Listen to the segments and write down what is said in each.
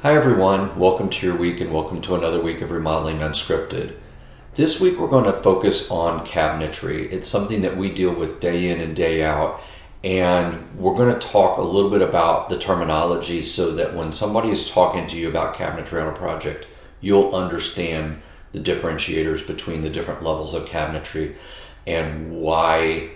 Hi everyone, welcome to your week and welcome to another week of Remodeling Unscripted. This week we're going to focus on cabinetry. It's something that we deal with day in and day out, and we're going to talk a little bit about the terminology so that when somebody is talking to you about cabinetry on a project, you'll understand the differentiators between the different levels of cabinetry and why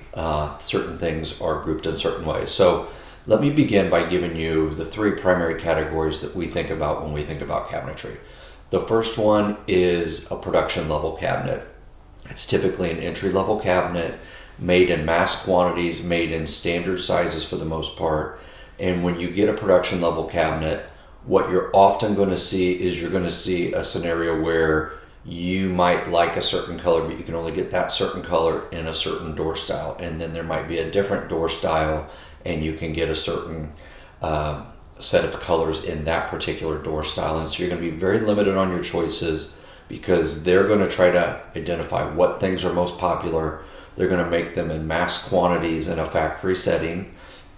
certain things are grouped in certain ways. So let me begin by giving you the three primary categories that we think about when we think about cabinetry. The first one is a production level cabinet. It's typically an entry level cabinet made in mass quantities, made in standard sizes for the most part. And when you get a production level cabinet, what you're often going to see is you're going to see a scenario where you might like a certain color, but you can only get that certain color in a certain door style. And then there might be a different door style and you can get a certain set of colors in that particular door style. And so you're going to be very limited on your choices because they're going to try to identify what things are most popular. They're going to make them in mass quantities in a factory setting,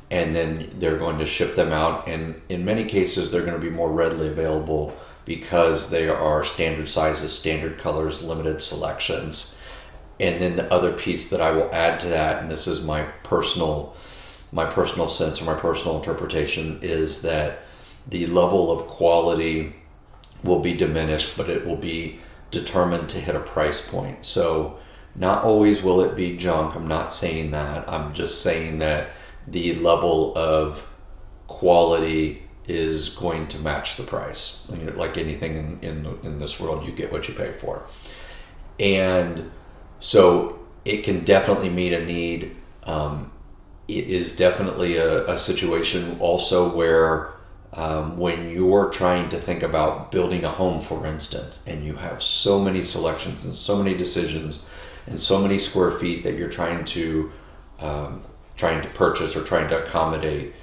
and then they're going to ship them out. And in many cases, they're going to be more readily available because they are standard sizes, standard colors, limited selections. And then the other piece that I will add to that, and this is my personal sense or my personal interpretation, is that the level of quality will be diminished, but it will be determined to hit a price point. So not always will it be junk. I'm not saying that. I'm just saying that the level of quality is going to match the price. Like anything in this world, you get what you pay for. And so it can definitely meet a need. It is definitely a situation also where when you're trying to think about building a home, for instance, and you have so many selections and so many decisions and so many square feet that you're trying to purchase or trying to accommodate,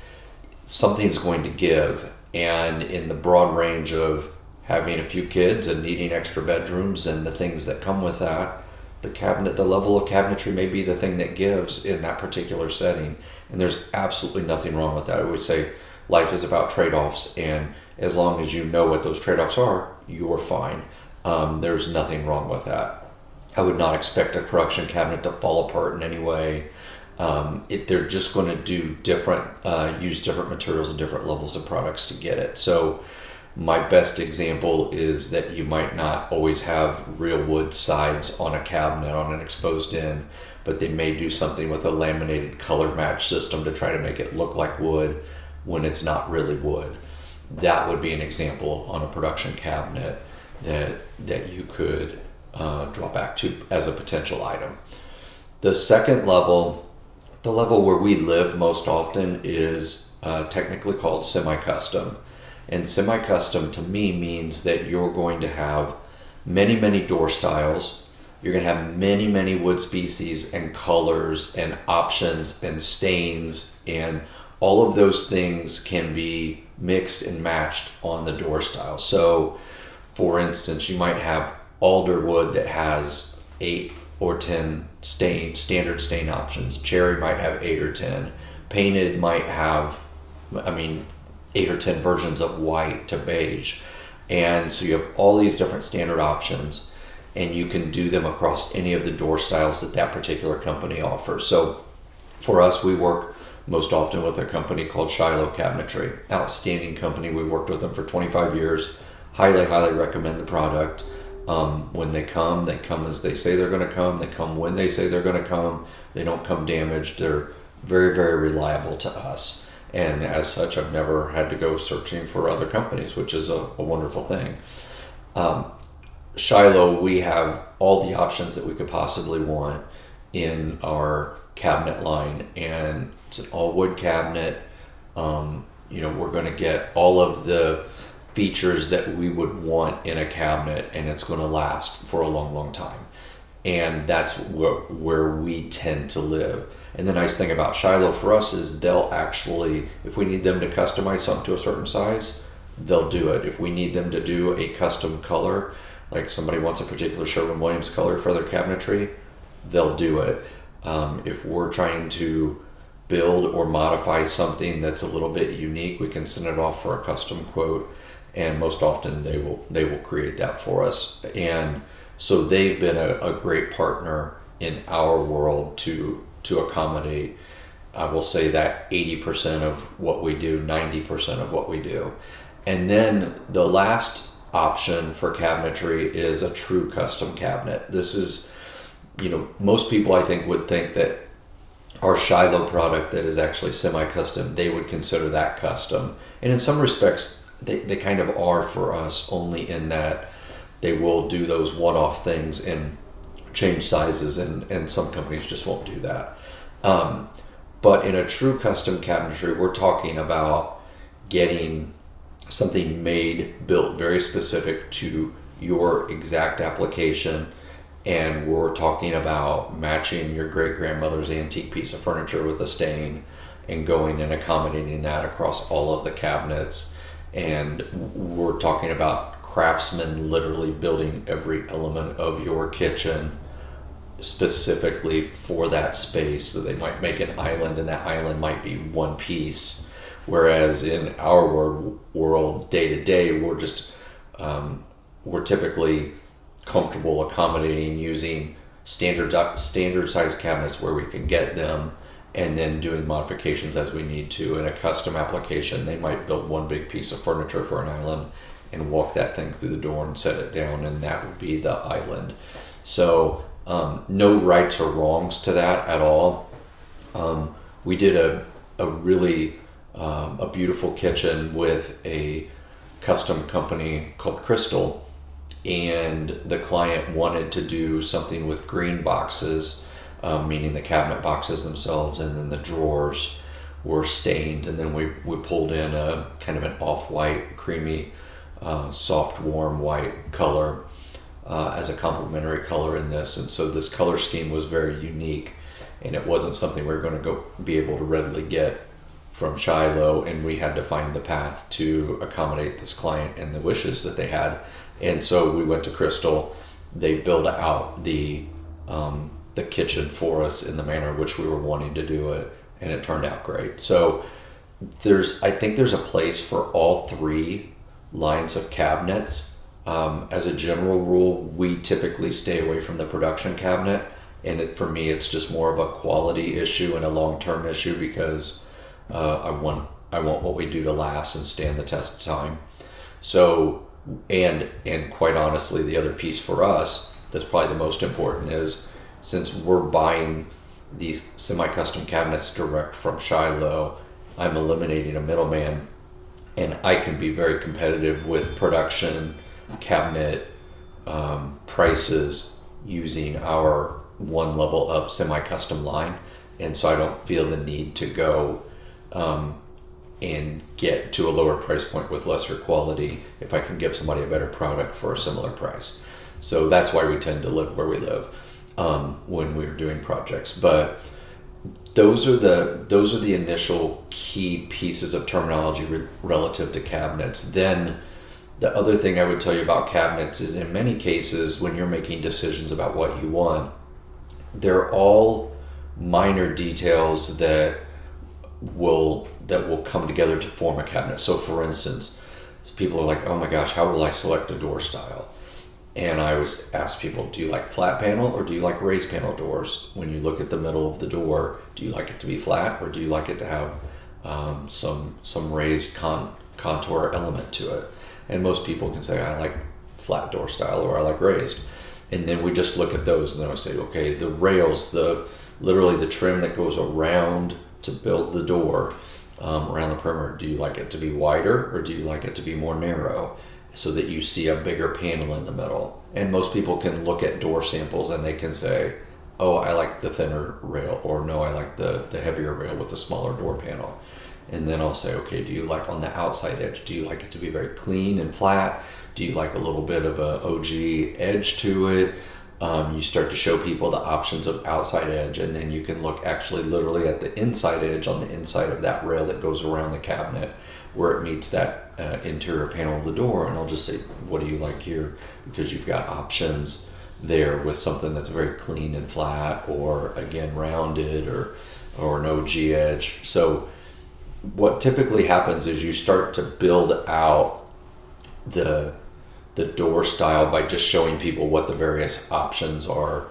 something's going to give. And in the broad range of having a few kids and needing extra bedrooms and the things that come with that, the level of cabinetry may be the thing that gives in that particular setting. And there's absolutely nothing wrong with that. I would say life is about trade-offs, and as long as you know what those trade-offs are, you're fine. There's nothing wrong with that. I would not expect a production cabinet to fall apart in any way. They're just going to do use different materials and different levels of products to get it. So my best example is that you might not always have real wood sides on a cabinet on an exposed end, but they may do something with a laminated color match system to try to make it look like wood when it's not really wood. That would be an example on a production cabinet that you could draw back to as a potential item. The second level, the level where we live most often, is technically called semi-custom. And semi-custom to me means that you're going to have many, many door styles. You're going to have many, many wood species and colors and options and stains, and all of those things can be mixed and matched on the door style. So for instance, you might have alder wood that has 8 or 10 standard stain options. Cherry might have 8 or 10. Painted might have, 8 or 10 versions of white to beige. And so you have all these different standard options, and you can do them across any of the door styles that particular company offers. So for us, we work most often with a company called Shiloh Cabinetry. Outstanding company. We worked with them for 25 years. Highly, highly recommend the product. When they come as they say they're going to come. They come when they say they're going to come. They don't come damaged. They're very, very reliable to us. And as such, I've never had to go searching for other companies, which is a wonderful thing. Shiloh, we have all the options that we could possibly want in our cabinet line, and it's an all wood cabinet. We're going to get all of the features that we would want in a cabinet, and it's going to last for a long, long time. And that's where we tend to live. And the nice thing about Shiloh for us is they'll actually, if we need them to customize something to a certain size, they'll do it. If we need them to do a custom color, like somebody wants a particular Sherwin-Williams color for their cabinetry, they'll do it. If we're trying to build or modify something that's a little bit unique, we can send it off for a custom quote. and most often they will create that for us. And so they've been a great partner in our world to accommodate, I will say, that 80% of what we do, 90% of what we do. And then the last option for cabinetry is a true custom cabinet. This is, most people I think would think that our Shiloh product that is actually semi-custom, they would consider that custom. And in some respects, they kind of are for us, only in that they will do those one-off things and change sizes, and some companies just won't do that. But in a true custom cabinetry, we're talking about getting something made, built very specific to your exact application. And we're talking about matching your great-grandmother's antique piece of furniture with a stain and going and accommodating that across all of the cabinets. And we're talking about craftsmen literally building every element of your kitchen specifically for that space. So they might make an island, and that island might be one piece. Whereas in our world, day to day, we're typically comfortable accommodating using standard size cabinets where we can get them, and then doing modifications as we need to. In a custom application, they might build one big piece of furniture for an island and walk that thing through the door and set it down, and that would be the island. So no rights or wrongs to that at all. We did a really a beautiful kitchen with a custom company called Crystal, and the client wanted to do something with green boxes, meaning the cabinet boxes themselves, and then the drawers were stained, and then we pulled in a kind of an off-white, creamy, soft, warm white color as a complementary color in this. And so this color scheme was very unique, and it wasn't something we were going to be able to readily get from Shiloh, and we had to find the path to accommodate this client and the wishes that they had. And so we went to Crystal. They built out the kitchen for us in the manner in which we were wanting to do it, and it turned out great. So I think there's a place for all three lines of cabinets. As a general rule, we typically stay away from the production cabinet, and for me, it's just more of a quality issue and a long-term issue, because I want what we do to last and stand the test of time. So, and quite honestly, the other piece for us that's probably the most important is, since we're buying these semi-custom cabinets direct from Shiloh, I'm eliminating a middleman, and I can be very competitive with production cabinet prices using our one level up semi-custom line. And so I don't feel the need to go and get to a lower price point with lesser quality if I can give somebody a better product for a similar price. So that's why we tend to live where we live when we're doing projects. But those are the initial key pieces of terminology relative to cabinets. Then the other thing I would tell you about cabinets is, in many cases, when you're making decisions about what you want, they're all minor details that will come together to form a cabinet. So for instance, people are like, oh my gosh, how will I select a door style? And I always ask people, do you like flat panel or do you like raised panel doors? When you look at the middle of the door, do you like it to be flat, or do you like it to have some raised contour element to it? And most people can say, I like flat door style, or I like raised. And then we just look at those, and then I say, okay, the rails, literally the trim that goes around to build the door, around the perimeter, do you like it to be wider, or do you like it to be more narrow, so that you see a bigger panel in the middle? And most people can look at door samples and they can say, oh, I like the thinner rail, or no, I like the heavier rail with the smaller door panel. And then I'll say, okay, do you like on the outside edge, do you like it to be very clean and flat? Do you like a little bit of a OG edge to it? You start to show people the options of outside edge, and then you can look actually literally at the inside edge on the inside of that rail that goes around the cabinet where it meets that interior panel of the door. And I'll just say, what do you like here? Because you've got options there with something that's very clean and flat, or again rounded, or an OG edge. So what typically happens is you start to build out the door style by just showing people what the various options are,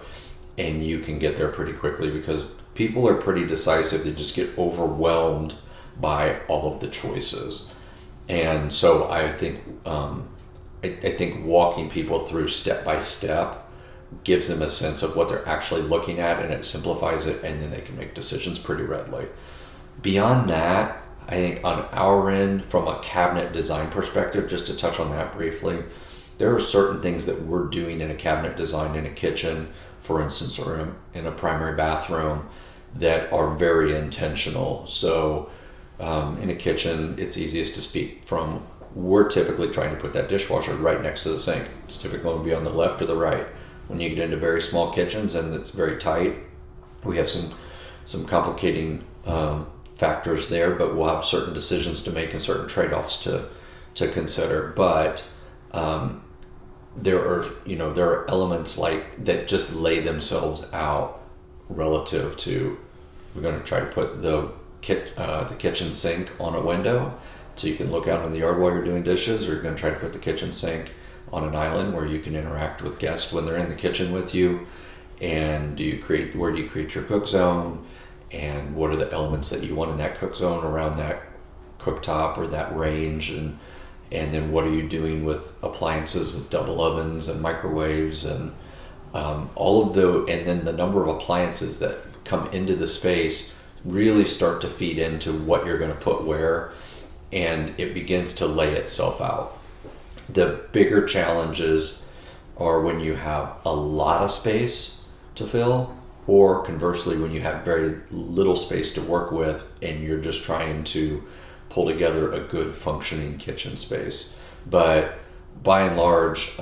and you can get there pretty quickly because people are pretty decisive. They just get overwhelmed by all of the choices. And so I think I think walking people through step by step gives them a sense of what they're actually looking at, and it simplifies it, and then they can make decisions pretty readily. Beyond that, I think on our end, from a cabinet design perspective, just to touch on that briefly, there are certain things that we're doing in a cabinet design in a kitchen, for instance, or in a primary bathroom, that are very intentional. So in a kitchen, it's easiest to speak from, we're typically trying to put that dishwasher right next to the sink. It's typically going to be on the left or the right. When you get into very small kitchens and it's very tight, we have some complicating factors there, but we'll have certain decisions to make and certain trade-offs to consider. But there are elements like that just lay themselves out relative to, we're going to try to put the kitchen sink on a window so you can look out in the yard while you're doing dishes, or you're going to try to put the kitchen sink on an island where you can interact with guests when they're in the kitchen with you. And where do you create your cook zone, and what are the elements that you want in that cook zone around that cooktop or that range, and then what are you doing with appliances, with double ovens and microwaves, and and then the number of appliances that come into the space really start to feed into what you're going to put where, and it begins to lay itself out. The bigger challenges are when you have a lot of space to fill, or conversely when you have very little space to work with and you're just trying to pull together a good functioning kitchen space. But by and large,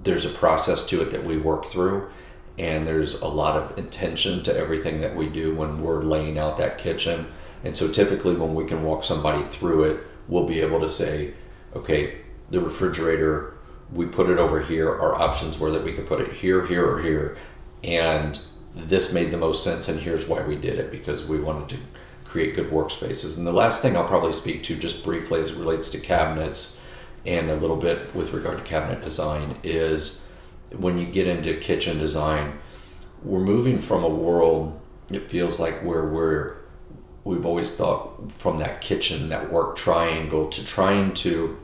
there's a process to it that we work through, and there's a lot of intention to everything that we do when we're laying out that kitchen. And so typically when we can walk somebody through it, we'll be able to say, okay, the refrigerator, we put it over here. Our options were that we could put it here, here, or here. And this made the most sense, and here's why we did it, because we wanted to create good workspaces. And the last thing I'll probably speak to just briefly as it relates to cabinets and a little bit with regard to cabinet design is when you get into kitchen design, we're moving from a world, it feels like, where we've always thought from that kitchen, that work triangle, to trying to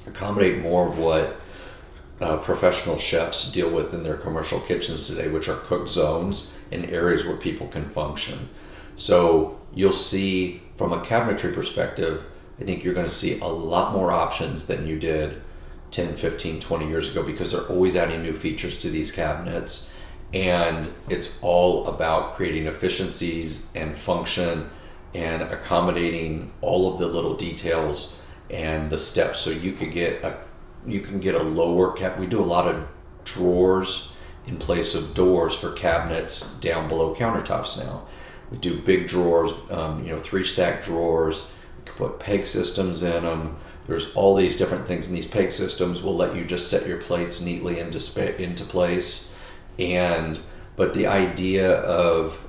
accommodate more of what professional chefs deal with in their commercial kitchens today, which are cook zones and areas where people can function. So you'll see from a cabinetry perspective, I think you're going to see a lot more options than you did 10, 15, 20 years ago, because they're always adding new features to these cabinets. And it's all about creating efficiencies and function and accommodating all of the little details and the steps. So you can get a lower cap. We do a lot of drawers in place of doors for cabinets down below countertops now. We do big drawers, 3-stack drawers. We can put peg systems in them. There's all these different things, and these peg systems will let you just set your plates neatly into place. But the idea of,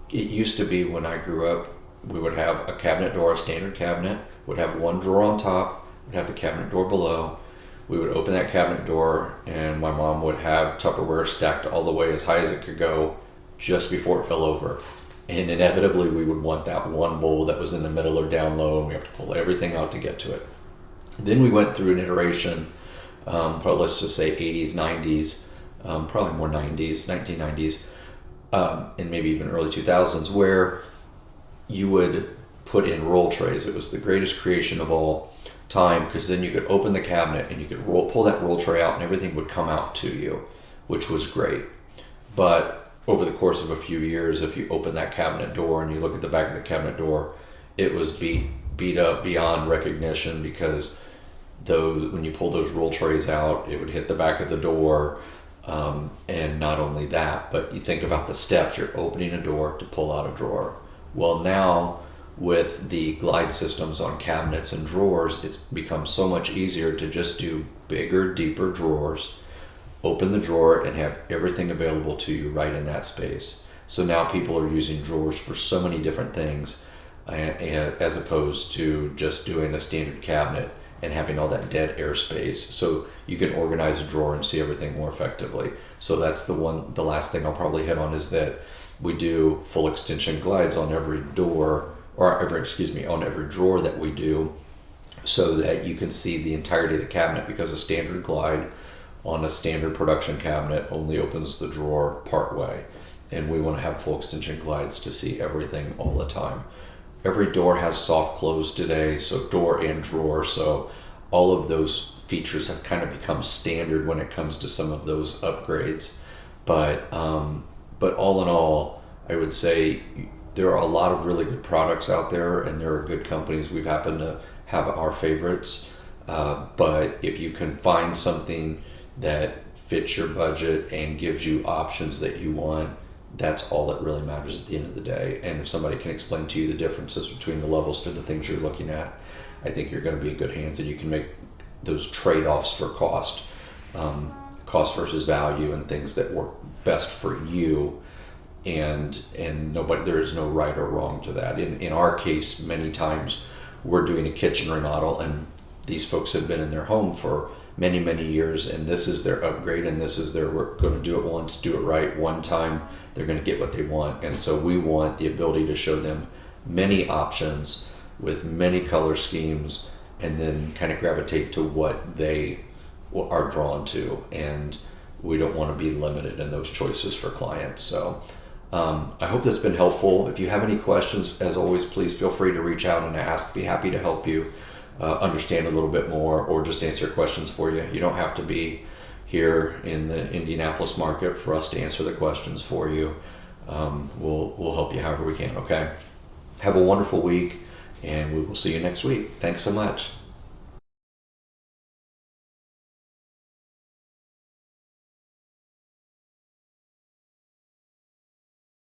it used to be when I grew up, we would have a cabinet door, a standard cabinet, would have one drawer on top, would have the cabinet door below. We would open that cabinet door, and my mom would have Tupperware stacked all the way as high as it could go just before it fell over. And inevitably we would want that one bowl that was in the middle or down low, and we have to pull everything out to get to it. Then we went through an iteration, probably let's just say 80s, 90s, probably more 90s, 1990s, and maybe even early 2000s, where you would put in roll trays. It was the greatest creation of all time, because then you could open the cabinet and you could pull that roll tray out and everything would come out to you, which was great. But over the course of a few years, if you open that cabinet door and you look at the back of the cabinet door, it was beat up beyond recognition, because when you pull those roll trays out, it would hit the back of the door. And not only that, but you think about the steps. You're opening a door to pull out a drawer. Well, now with the glide systems on cabinets and drawers, it's become so much easier to just do bigger, deeper drawers, open the drawer, and have everything available to you right in that space. So now people are using drawers for so many different things, as opposed to just doing a standard cabinet and having all that dead air space, so you can organize a drawer and see everything more effectively. So that's the last thing I'll probably hit on, is that we do full extension glides on every door, on every drawer that we do, so that you can see the entirety of the cabinet, because a standard glide on a standard production cabinet only opens the drawer part way, and we want to have full extension glides to see everything all the time. Every door has soft close today, so door and drawer, so all of those features have kind of become standard when it comes to some of those upgrades. But all in all, I would say there are a lot of really good products out there, and there are good companies. We've happened to have our favorites, but if you can find something that fits your budget and gives you options that you want, that's all that really matters at the end of the day. And if somebody can explain to you the differences between the levels for the things you're looking at, I think you're going to be in good hands, and you can make those trade-offs for cost versus value, and things that work best for you. And there is no right or wrong to that. In our case, many times we're doing a kitchen remodel, and these folks have been in their home for many years, and this is their upgrade, and we're going to do it once, do it right one time, they're going to get what they want. And so we want the ability to show them many options with many color schemes, and then kind of gravitate to what they are drawn to, and we don't want to be limited in those choices for clients. So I hope that's been helpful. If you have any questions, as always, please feel free to reach out and ask. Be happy to help you understand a little bit more, or just answer questions for you. You don't have to be here in the Indianapolis market for us to answer the questions for you. We'll help you however we can, okay? Have a wonderful week, and we will see you next week. Thanks so much.